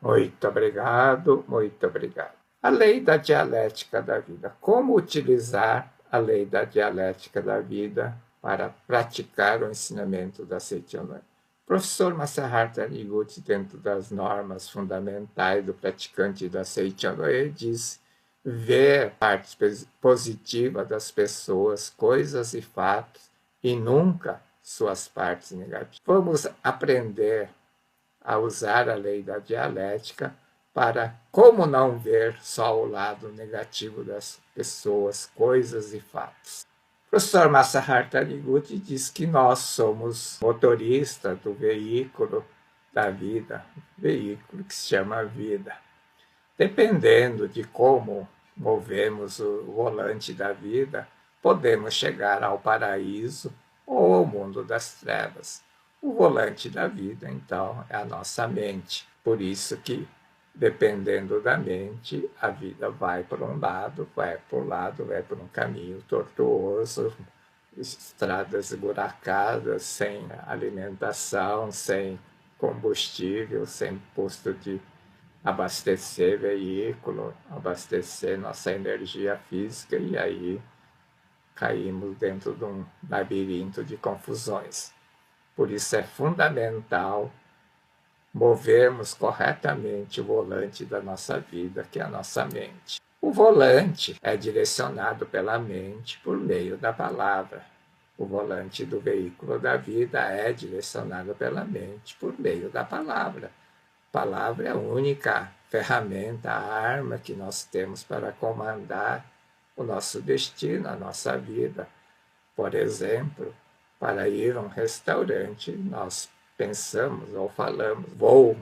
Muito obrigado, muito obrigado. A lei da dialética da vida. Como utilizar a lei da dialética da vida para praticar o ensinamento da Seichono? O professor Masaharu Taniguchi, dentro das normas fundamentais do praticante da Seichono, diz ver a parte positiva das pessoas, coisas e fatos, e nunca suas partes negativas. Vamos aprender a usar a lei da dialética para como não ver só o lado negativo das pessoas, coisas e fatos. O professor Masaharu Taniguchi diz que nós somos motoristas do veículo da vida, veículo que se chama vida. Dependendo de como movemos o volante da vida, podemos chegar ao paraíso ou ao mundo das trevas. O volante da vida, então, é a nossa mente. Por isso que, dependendo da mente, a vida vai para um lado, vai para o lado, vai para um caminho tortuoso, estradas esburacadas, sem alimentação, sem combustível, sem posto de abastecer veículo, abastecer nossa energia física, e aí caímos dentro de um labirinto de confusões. Por isso é fundamental movermos corretamente o volante da nossa vida, que é a nossa mente. O volante é direcionado pela mente por meio da palavra. O volante do veículo da vida é direcionado pela mente por meio da palavra. A palavra é a única ferramenta, a arma que nós temos para comandar o nosso destino, a nossa vida. Por exemplo, para ir a um restaurante, nós pensamos ou falamos, vou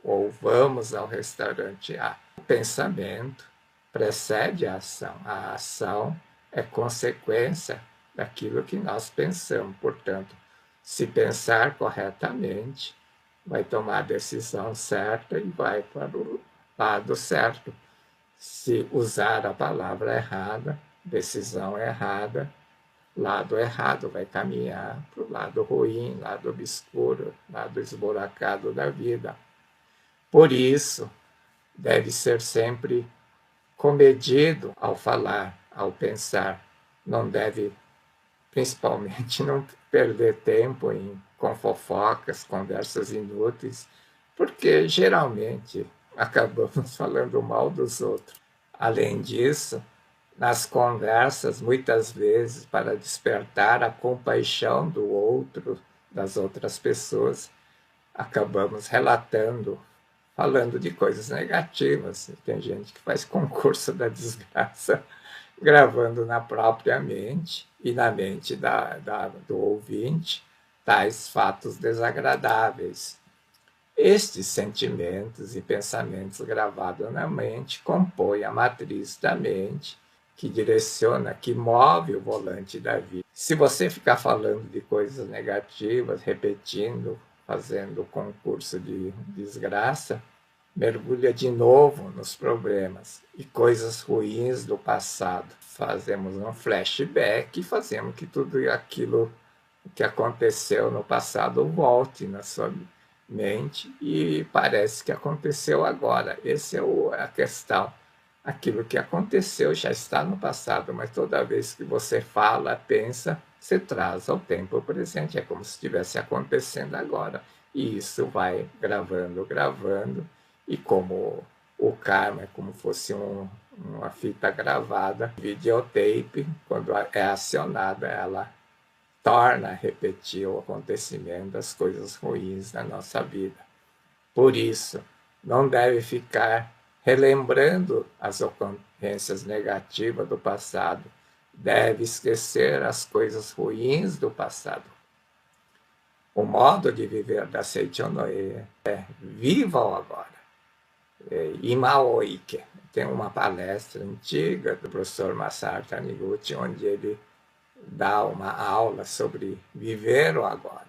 ou vamos ao restaurante A. O pensamento precede a ação. A ação é consequência daquilo que nós pensamos. Portanto, se pensar corretamente, vai tomar a decisão certa e vai para o lado certo. Se usar a palavra errada, decisão errada, lado errado, vai caminhar para o lado ruim, lado obscuro, lado esburacado da vida. Por isso, deve ser sempre comedido ao falar, ao pensar. Não deve, principalmente, não perder tempo com fofocas, conversas inúteis, porque geralmente acabamos falando mal dos outros. Além disso, nas conversas, muitas vezes, para despertar a compaixão do outro, das outras pessoas, acabamos relatando, falando de coisas negativas. Tem gente que faz concurso da desgraça, gravando na própria mente e na mente do ouvinte tais fatos desagradáveis. Estes sentimentos e pensamentos gravados na mente compõem a matriz da mente, que direciona, que move o volante da vida. Se você ficar falando de coisas negativas, repetindo, fazendo concurso de desgraça, mergulha de novo nos problemas e coisas ruins do passado. Fazemos um flashback e fazemos que tudo aquilo que aconteceu no passado volte na sua mente e parece que aconteceu agora. Essa é a questão. Aquilo que aconteceu já está no passado, mas toda vez que você fala, pensa, você traz ao tempo presente. É como se estivesse acontecendo agora. E isso vai gravando, gravando, e como o karma é como fosse uma fita gravada, videotape, quando é acionada, ela torna a repetir o acontecimento das coisas ruins na nossa vida. Por isso, não deve ficar relembrando as ocorrências negativas do passado. Deve esquecer as coisas ruins do passado. O modo de viver da Seichonoye é viva o agora. Imaoike. Tem uma palestra antiga do professor Masaru Taniguchi, onde ele dá uma aula sobre viver o agora.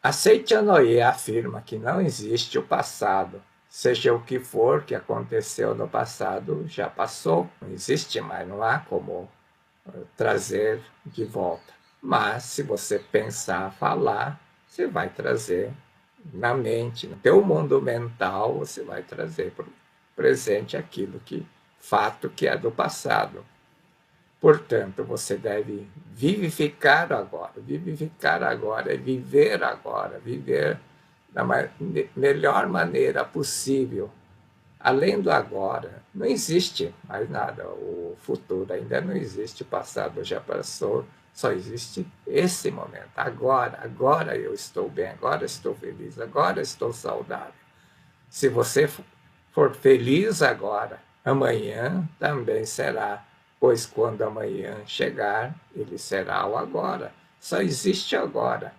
A Seichonoye afirma que não existe o passado. Seja o que for que aconteceu no passado, já passou. Não existe mais, não há como trazer de volta. Mas, se você pensar, falar, você vai trazer na mente, no teu mundo mental, você vai trazer para o presente aquilo que, fato que é do passado. Portanto, você deve vivificar agora. Vivificar agora é viver agora, viver da melhor maneira possível. Além do agora, não existe mais nada. O futuro ainda não existe, o passado já passou, só existe esse momento. Agora eu estou bem, agora estou feliz, agora estou saudável. Se você for feliz agora, amanhã também será, pois quando amanhã chegar, ele será o agora. Só existe agora.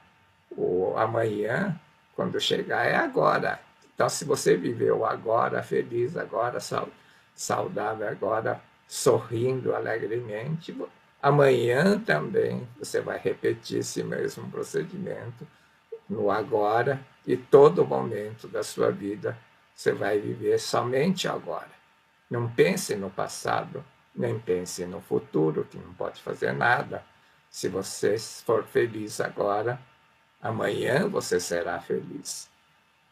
O amanhã, quando chegar, é agora. Então, se você viveu agora, feliz agora, saudável agora, sorrindo alegremente, amanhã também você vai repetir esse mesmo procedimento no agora, e todo momento da sua vida você vai viver somente agora. Não pense no passado, nem pense no futuro, que não pode fazer nada. Se você for feliz agora, amanhã você será feliz.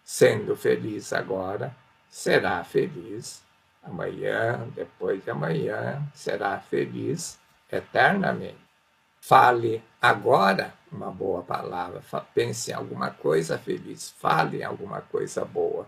Sendo feliz agora, será feliz amanhã, depois de amanhã, será feliz eternamente. Fale agora uma boa palavra, pense em alguma coisa feliz, fale em alguma coisa boa.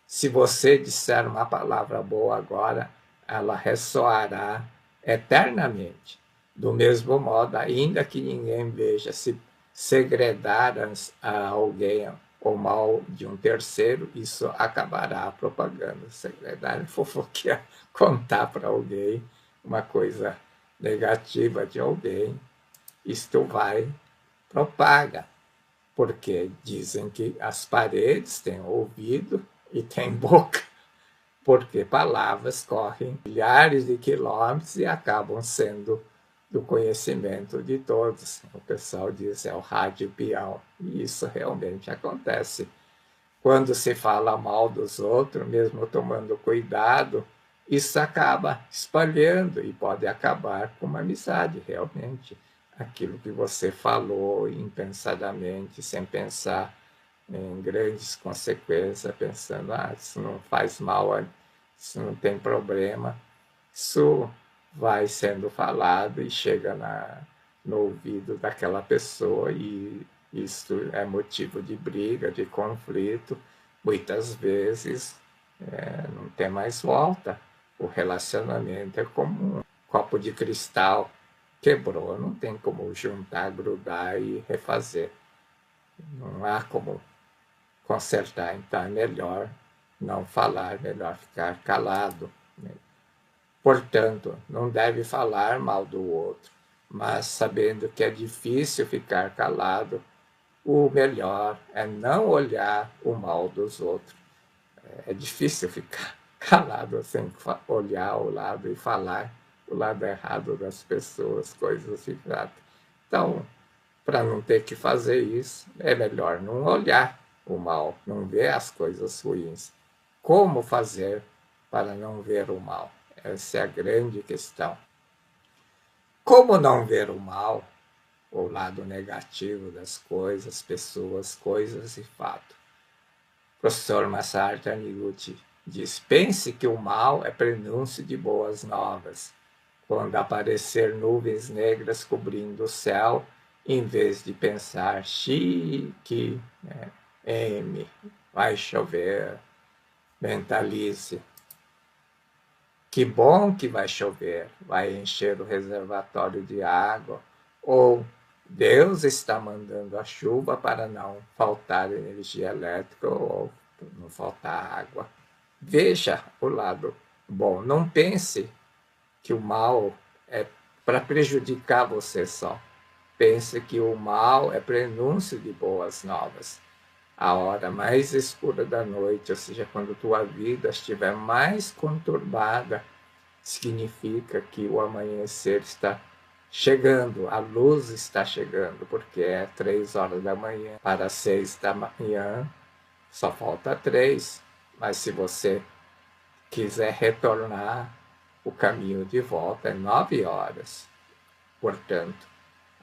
Se você disser uma palavra boa agora, ela ressoará eternamente. Do mesmo modo, ainda que ninguém veja, se segredar a alguém o mal de um terceiro, isso acabará propagando. Segredar, fofoquear, contar para alguém uma coisa negativa de alguém, isto vai, propaga, porque dizem que as paredes têm ouvido e têm boca, porque palavras correm milhares de quilômetros e acabam sendo do conhecimento de todos. O pessoal diz é o rádio peão, e isso realmente acontece. Quando se fala mal dos outros, mesmo tomando cuidado, isso acaba espalhando e pode acabar com uma amizade, realmente. Aquilo que você falou impensadamente, sem pensar em grandes consequências, pensando, isso não faz mal, isso não tem problema. Isso vai sendo falado e chega no ouvido daquela pessoa, e isso é motivo de briga, de conflito. Muitas vezes não tem mais volta. O relacionamento é como um copo de cristal, quebrou, não tem como juntar, grudar e refazer. Não há como consertar, então é melhor não falar, melhor ficar calado. Portanto, não deve falar mal do outro, mas sabendo que é difícil ficar calado, o melhor é não olhar o mal dos outros. É difícil ficar calado sem olhar o lado e falar o lado errado das pessoas, coisas de fato. Então, para não ter que fazer isso, é melhor não olhar o mal, não ver as coisas ruins. Como fazer para não ver o mal? Essa é a grande questão. Como não ver o mal, o lado negativo das coisas, pessoas, coisas e fato? O professor Masaru Taniguchi diz: pense que o mal é prenúncio de boas novas. Quando aparecer nuvens negras cobrindo o céu, em vez de pensar, que M, vai chover, mentalize. Que bom que vai chover, vai encher o reservatório de água, ou Deus está mandando a chuva para não faltar energia elétrica ou não faltar água. Veja o lado bom, não pense que o mal é para prejudicar você só. Pense que o mal é prenúncio de boas novas. A hora mais escura da noite, ou seja, quando tua vida estiver mais conturbada, significa que o amanhecer está chegando, a luz está chegando, porque é 3 horas da manhã para 6 da manhã, só falta 3. Mas se você quiser retornar, o caminho de volta é 9 horas. Portanto,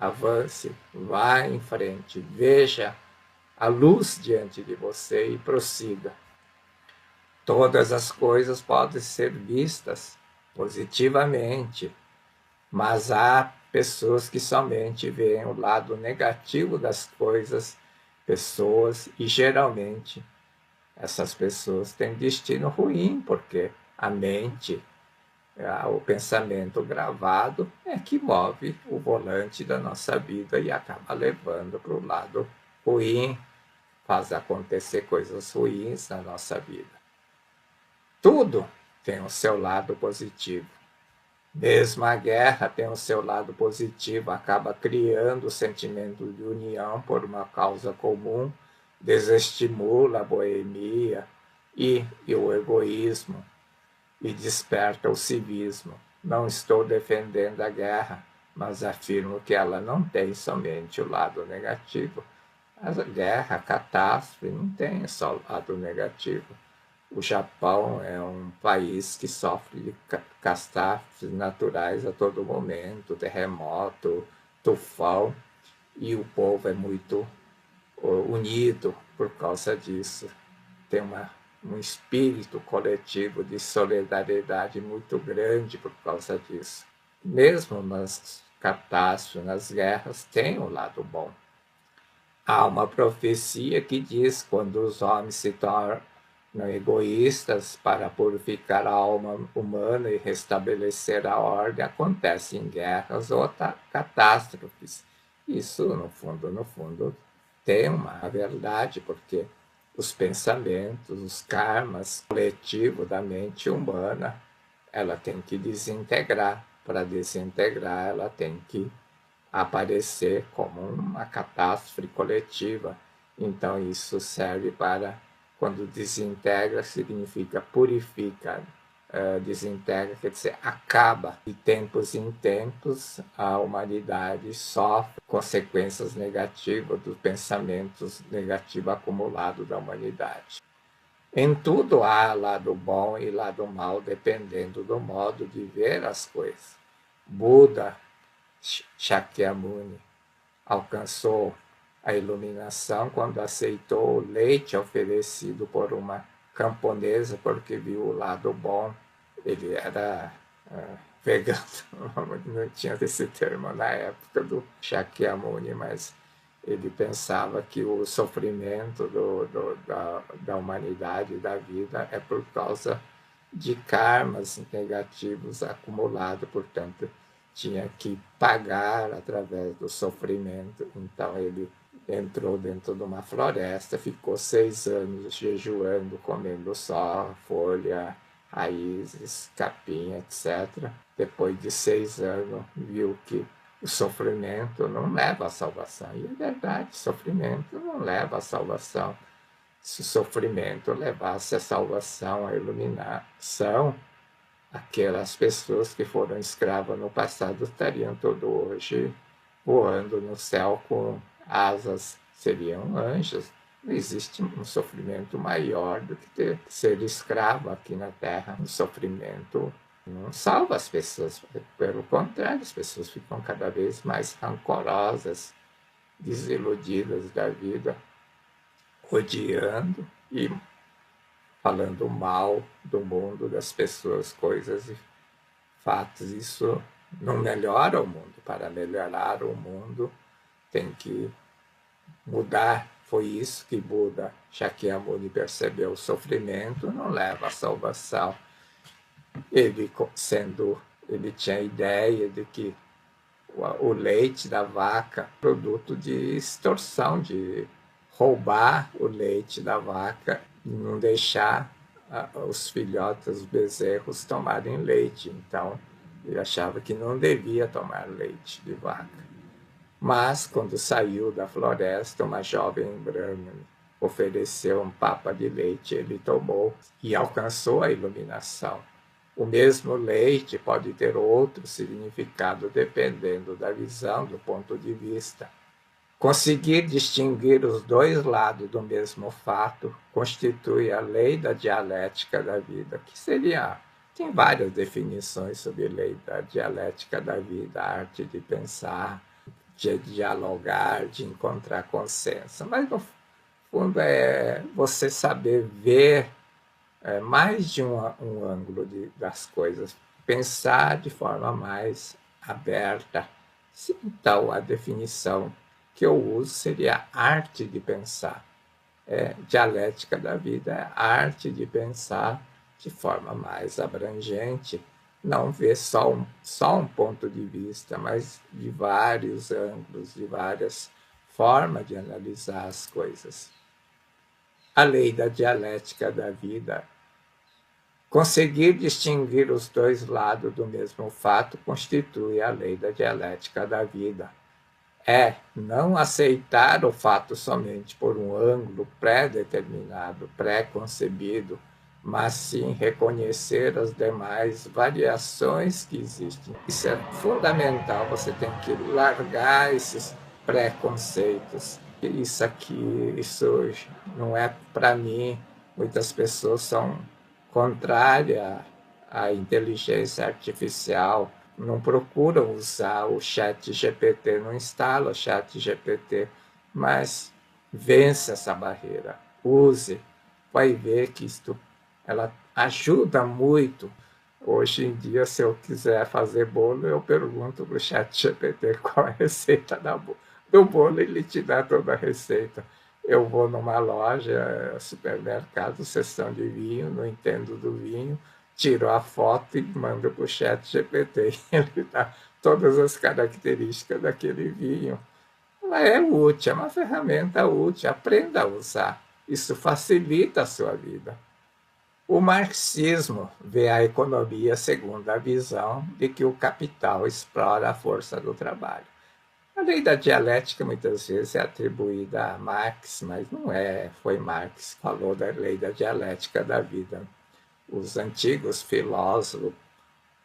avance, vá em frente, veja a luz diante de você e prossiga. Todas as coisas podem ser vistas positivamente, mas há pessoas que somente veem o lado negativo das coisas, pessoas, e geralmente essas pessoas têm destino ruim, porque a mente, o pensamento gravado é que move o volante da nossa vida e acaba levando para o lado ruim, faz acontecer coisas ruins na nossa vida. Tudo tem o seu lado positivo. Mesmo a guerra tem o seu lado positivo, acaba criando o sentimento de união por uma causa comum, desestimula a boemia e o egoísmo e desperta o civismo. Não estou defendendo a guerra, mas afirmo que ela não tem somente o lado negativo. A guerra, a catástrofe, não tem só o lado negativo. O Japão é um país que sofre de catástrofes naturais a todo momento, terremoto, tufão, e o povo é muito unido por causa disso. Tem um espírito coletivo de solidariedade muito grande por causa disso. Mesmo nas catástrofes, nas guerras, tem um lado bom. Há uma profecia que diz que quando os homens se tornam egoístas para purificar a alma humana e restabelecer a ordem, acontecem guerras ou catástrofes. Isso, no fundo, tem uma verdade, porque os pensamentos, os karmas coletivos da mente humana, ela tem que desintegrar. Para desintegrar, ela tem que aparecer como uma catástrofe coletiva. Então, isso serve para, quando desintegra, significa purifica. Desintegra quer dizer acaba. De tempos em tempos, a humanidade sofre consequências negativas dos pensamentos negativos acumulados da humanidade. Em tudo há lado bom e lado mal, dependendo do modo de ver as coisas. Buda Shakyamuni alcançou a iluminação quando aceitou o leite oferecido por uma camponesa, porque viu o lado bom. Ele era vegano, não tinha esse termo na época do Shakyamuni, mas ele pensava que o sofrimento da humanidade, da vida, é por causa de karmas negativos acumulados, portanto, tinha que pagar através do sofrimento. Então ele entrou dentro de uma floresta, ficou 6 anos jejuando, comendo só folha, raízes, capim, etc. Depois de 6 anos, viu que o sofrimento não leva à salvação. E é verdade, sofrimento não leva à salvação. Se o sofrimento levasse à salvação, à iluminação, aquelas pessoas que foram escravas no passado estariam todo hoje voando no céu com asas, seriam anjos. Não existe um sofrimento maior do que ser escravo aqui na Terra. O sofrimento não salva as pessoas, pelo contrário, as pessoas ficam cada vez mais rancorosas, desiludidas da vida, odiando e falando mal do mundo, das pessoas, coisas e fatos. Isso não melhora o mundo. Para melhorar o mundo, tem que mudar. Foi isso que Buda Shakyamuni percebeu. O sofrimento não leva à salvação. Ele tinha a ideia de que o leite da vaca, produto de extorsão, de roubar o leite da vaca e não deixar os filhotes, os bezerros, tomarem leite. Então, ele achava que não devia tomar leite de vaca. Mas, quando saiu da floresta, uma jovem brahmana ofereceu um papa de leite, ele tomou e alcançou a iluminação. O mesmo leite pode ter outro significado dependendo da visão, do ponto de vista. Conseguir distinguir os dois lados do mesmo fato constitui a lei da dialética da vida, que seria... Tem várias definições sobre a lei da dialética da vida, a arte de pensar, de dialogar, de encontrar consenso. Mas, no fundo, é você saber ver mais de um ângulo das coisas, pensar de forma mais aberta. Então, a definição que eu uso seria arte de pensar. Dialética da vida é a arte de pensar de forma mais abrangente, não ver só um ponto de vista, mas de vários ângulos, de várias formas de analisar as coisas. A lei da dialética da vida. Conseguir distinguir os dois lados do mesmo fato constitui a lei da dialética da vida. Não aceitar o fato somente por um ângulo pré-determinado, pré-concebido, mas sim reconhecer as demais variações que existem. Isso é fundamental, você tem que largar esses preconceitos. Isso não é para mim. Muitas pessoas são contrárias à inteligência artificial, não procuram usar o chat GPT, não instala o chat GPT, mas vence essa barreira, use, vai ver que ela ajuda muito. Hoje em dia, se eu quiser fazer bolo, eu pergunto para o chat GPT qual é a receita do bolo, ele te dá toda a receita. Eu vou numa loja, supermercado, seção de vinho, não entendo do vinho, tiro a foto e mando para o chat GPT. Ele dá todas as características daquele vinho. Ela é útil, é uma ferramenta útil, aprenda a usar. Isso facilita a sua vida. O marxismo vê a economia segundo a visão de que o capital explora a força do trabalho. A lei da dialética muitas vezes é atribuída a Marx, mas não é. Foi Marx que falou da lei da dialética da vida. Os antigos filósofos,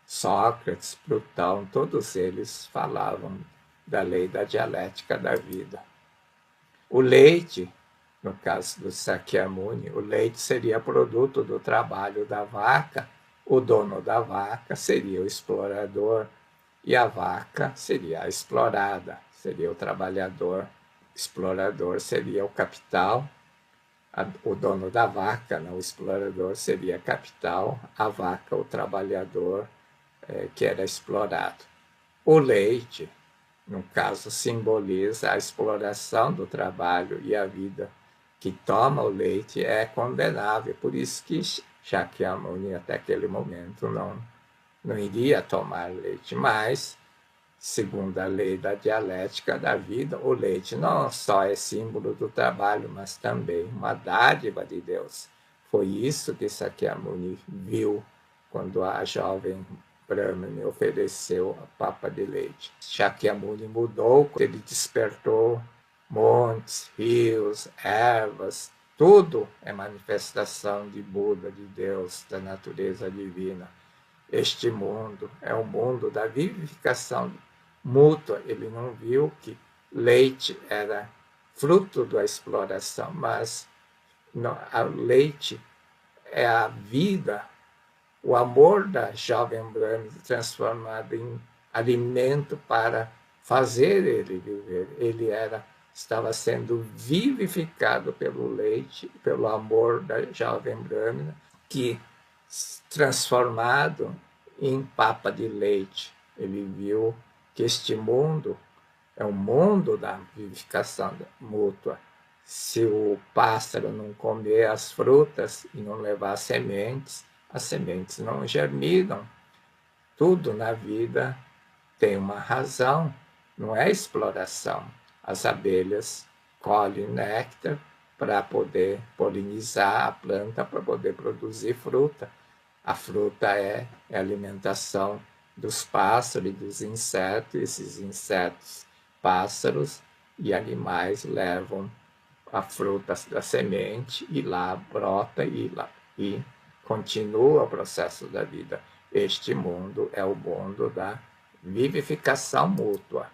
Sócrates, Platão, todos eles falavam da lei da dialética da vida. O leite, no caso do Sakyamuni, o leite seria produto do trabalho da vaca, o dono da vaca seria o explorador e a vaca seria a explorada, seria o trabalhador. O explorador seria o capital, o dono da vaca, não, o explorador seria capital, a vaca o trabalhador que era explorado. O leite, no caso, simboliza a exploração do trabalho e a vida que toma o leite é condenável. Por isso que Shakyamuni, até aquele momento, não iria tomar leite. Mas, segundo a lei da dialética da vida, o leite não só é símbolo do trabalho, mas também uma dádiva de Deus. Foi isso que Sakyamuni viu quando a jovem Brahmani ofereceu a papa de leite. Shakyamuni mudou, ele despertou montes, rios, ervas, tudo é manifestação de Buda, de Deus, da natureza divina. Este mundo é o mundo da vivificação mútua. Ele não viu que leite era fruto da exploração, mas o leite é a vida, o amor da jovem Brahmi transformado em alimento para fazer ele viver. Ele estava sendo vivificado pelo leite, pelo amor da jovem Brahmina, que, transformado em papa de leite, ele viu que este mundo é o mundo da vivificação mútua. Se o pássaro não comer as frutas e não levar as sementes não germinam. Tudo na vida tem uma razão, não é exploração. As abelhas colhem néctar para poder polinizar a planta, para poder produzir fruta. A fruta é a alimentação dos pássaros e dos insetos. Esses insetos, pássaros e animais levam a fruta da semente e lá brota e continua o processo da vida. Este mundo é o mundo da vivificação mútua.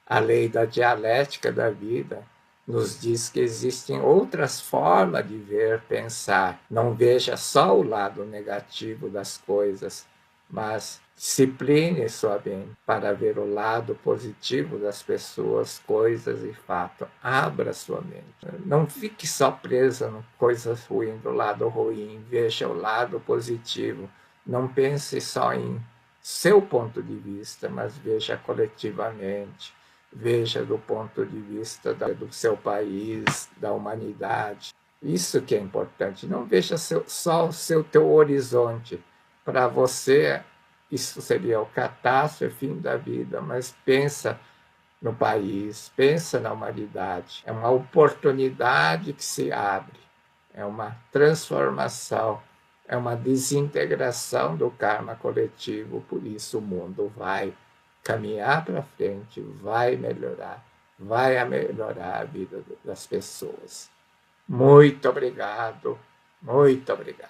A lei da dialética da vida nos diz que existem outras formas de ver, pensar. Não veja só o lado negativo das coisas. mas discipline sua mente para ver o lado positivo das pessoas, coisas e fatos. Abra sua mente. Não fique só presa em coisas ruins, do lado ruim. Veja o lado positivo. Não pense só em seu ponto de vista, mas veja coletivamente. Veja do ponto de vista do seu país, da humanidade. Isso que é importante. Não veja só o seu teu horizonte. Para você, isso seria o catástrofe, fim da vida, mas pensa no país, pensa na humanidade. É uma oportunidade que se abre, é uma transformação, é uma desintegração do karma coletivo, por isso o mundo vai caminhar para frente, vai melhorar a vida das pessoas. Muito obrigado, muito obrigado.